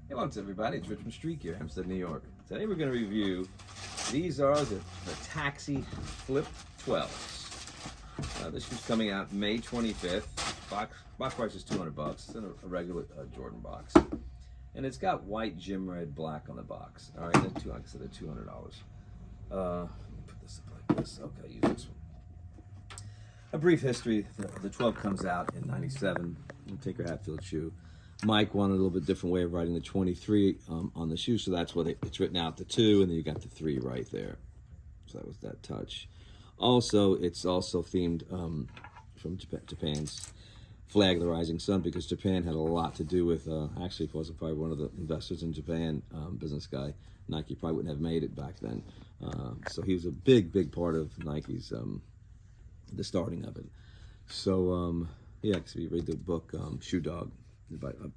Hey, what's everybody? It's Richmond Streak here, Hempstead, New York. Today we're going to review, these are the Taxi Flip 12s. This shoe's coming out May 25th. Box price is $200. It's in a regular Jordan box. And it's got white, gym red, black on the box. All right, like I said, they're $200. Let me put this up like this. Okay, use this one. A brief history. The 12 comes out in '97. Tinker Hatfield shoe. Mike wanted a little bit different way of writing the 23 on the shoe, so that's what it's written out the 2, and then you got the 3 right there. So that was that touch. Also, it's also themed from Japan's Flag of the Rising Sun, because Japan had a lot to do with, actually, if it wasn't probably one of the investors in Japan, business guy, Nike probably wouldn't have made it back then. So he was a big part of Nike's, the starting of it. So, yeah, because if you read the book, Shoe Dog,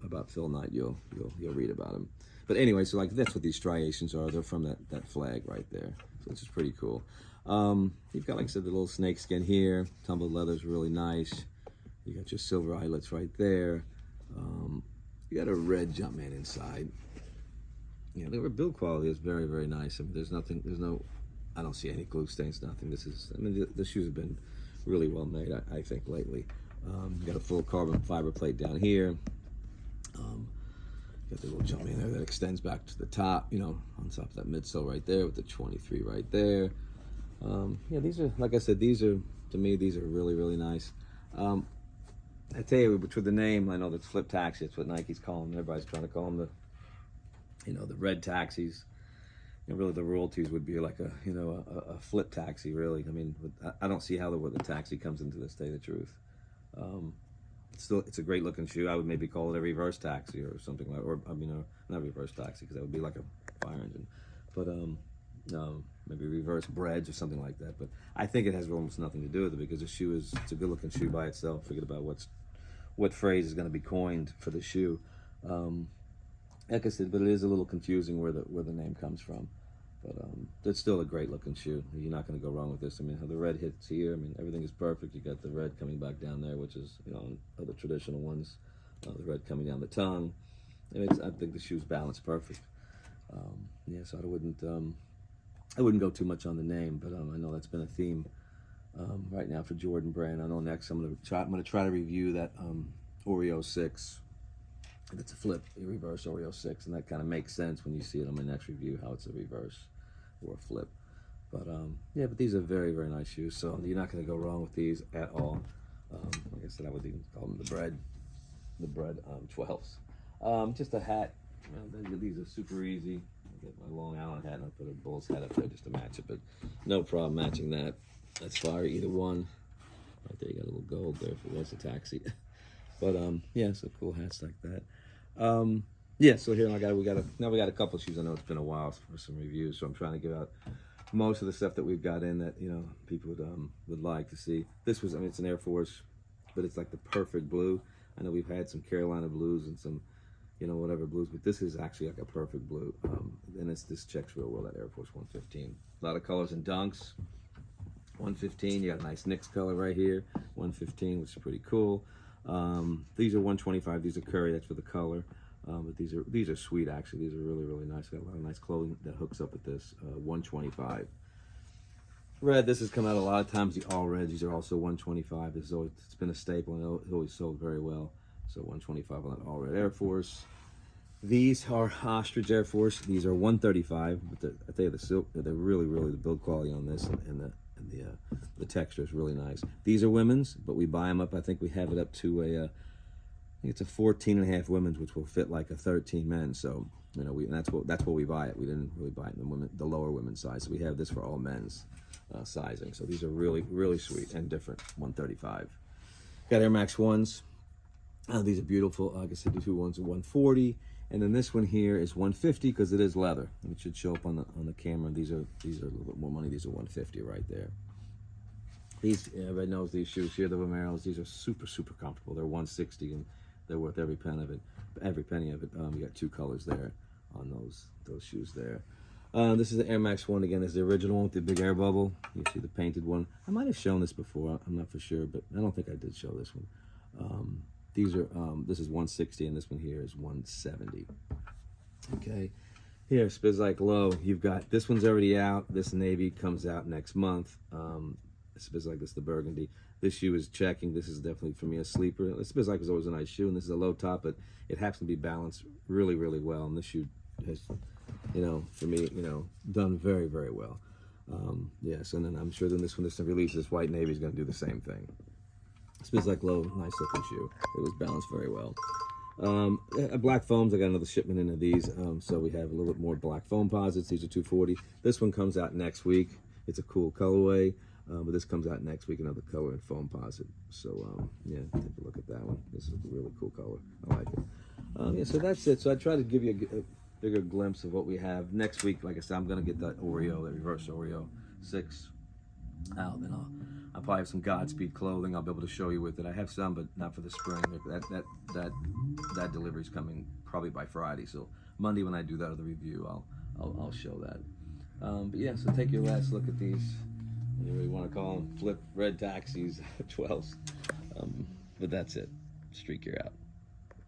about Phil Knight, you'll read about him. But anyway, so like that's what these striations are. They're from that flag right there. So it's just pretty cool. You've got, like I said, the little snake skin here. Tumbled leather's really nice. You got your silver eyelets right there. You got a red Jumpman inside. You know, the build quality is very nice. I mean, I don't see any glue stains, nothing. The shoes have been really well made, I think, lately. You got a full carbon fiber plate down here. Got the little Jumpman there that extends back to the top, you know, on top of that midsole right there with the 23 right there. Yeah, these are, like I said, to me, these are really nice. I tell you, with the name, I know that's Flip Taxi. It's what Nike's calling them. Everybody's trying to call them the red taxis. You know, really, the royalties would be like a flip taxi, really. I mean, I don't see how the word the taxi comes into this, to tell you the truth. It's a great looking shoe. I would maybe call it a reverse taxi or something like, or I mean, not reverse taxi, because that would be like a fire engine, but maybe reverse breads or something like that. But I think it has almost nothing to do with it, because it's a good looking shoe by itself. Forget about what phrase is going to be coined for the shoe. Like I said, but it is a little confusing where the name comes from. But it's still a great looking shoe. You're not going to go wrong with this. I mean, how the red hits here, I mean, everything is perfect. You got the red coming back down there, which is, you know, other traditional ones. The red coming down the tongue. And I think the shoe's balanced perfect. Yeah, so I wouldn't go too much on the name, but I know that's been a theme right now for Jordan Brand. I know next I'm going to try to review that Oreo 6. It's a flip, a reverse Oreo 6, and that kind of makes sense when you see it on my next review, how it's a reverse or a flip. But yeah, but these are very nice shoes, so you're not going to go wrong with these at all. Like I said, I would even call them the bread 12s. Just a hat. These are super easy. I get my Long Island hat and I put a Bulls hat up there just to match it, but no problem matching that. That's fire, either one. Right there, you got a little gold there if it was a taxi. But yeah, so cool hats like that. Yeah, so here we got a couple of shoes. I know it's been a while for some reviews, so I'm trying to give out most of the stuff that we've got in that, you know, people would like to see. This was, I mean, it's an Air Force, but it's like the perfect blue. I know we've had some Carolina blues and some, you know, whatever blues, but this is actually like a perfect blue. And this checks real well, that Air Force 115. A lot of colors and dunks. 115, you got a nice Knicks color right here. 115, which is pretty cool. These are 125. These are curry. That's for the color. But these are sweet, actually. These are really nice. Got a lot of nice clothing that hooks up with this. 125. Red. This has come out a lot of times. The all red. These are also 125. It's been a staple and it's always sold very well. So 125 on that all red Air Force. These are ostrich Air Force. These are 135. But I tell you, the silk. They're really the build quality on this and the texture is really nice. These are women's, but we buy them up. I think we have it up to I think it's a 14.5 women's, which will fit like a 13 men's. So, you know, that's what we buy it. We didn't really buy it in the lower women's size. So we have this for all men's sizing. So these are really sweet and different. 135. Got Air Max 1s. These are beautiful. Like I said, the 2 ones are 140. And then this one here is 150 because it is leather. It should show up on the camera. These are a little bit more money. These are 150 right there. These, everybody knows these shoes here, the Vomeros. These are super comfortable. They're 160 and they're worth every penny of it. You got 2 colors there on those shoes there. This is the Air Max 1 again. This is the original one with the big air bubble. You see the painted one. I might have shown this before. I'm not for sure, but I don't think I did show this one. These are this is 160 and this one here is 170. Okay. Here, Spizike Low. You've got this one's already out. This navy comes out next month. Spizike, this is the burgundy. This shoe is checking. This is definitely for me a sleeper. Spizike is always a nice shoe, and this is a low top, but it happens to be balanced really, really well. And this shoe has, for me, done very, very well. Yes, and then I'm sure then this one, this release, this white navy is going to do the same thing. Spizike Low, nice looking shoe. It was balanced very well. Black foams, I got another shipment into these, so we have a little bit more black foam posits. These are 240. This one comes out next week. It's a cool colorway, but this comes out next week, another color and foam posit. So yeah, take a look at that one. This is a really cool color. I like it. Yeah, so that's it. So I try to give you a bigger glimpse of what we have next week. Like I said, I'm gonna get that Oreo, that reverse Oreo 6 out. Then I'll probably have some Godspeed clothing I'll be able to show you with it. I have some, but not for the spring. That delivery's coming probably by Friday. So Monday when I do that other review, I'll show that. But yeah, so take your last look at these. Whatever you want to call them, flip red taxis, 12s. But that's it. Streak, you're out.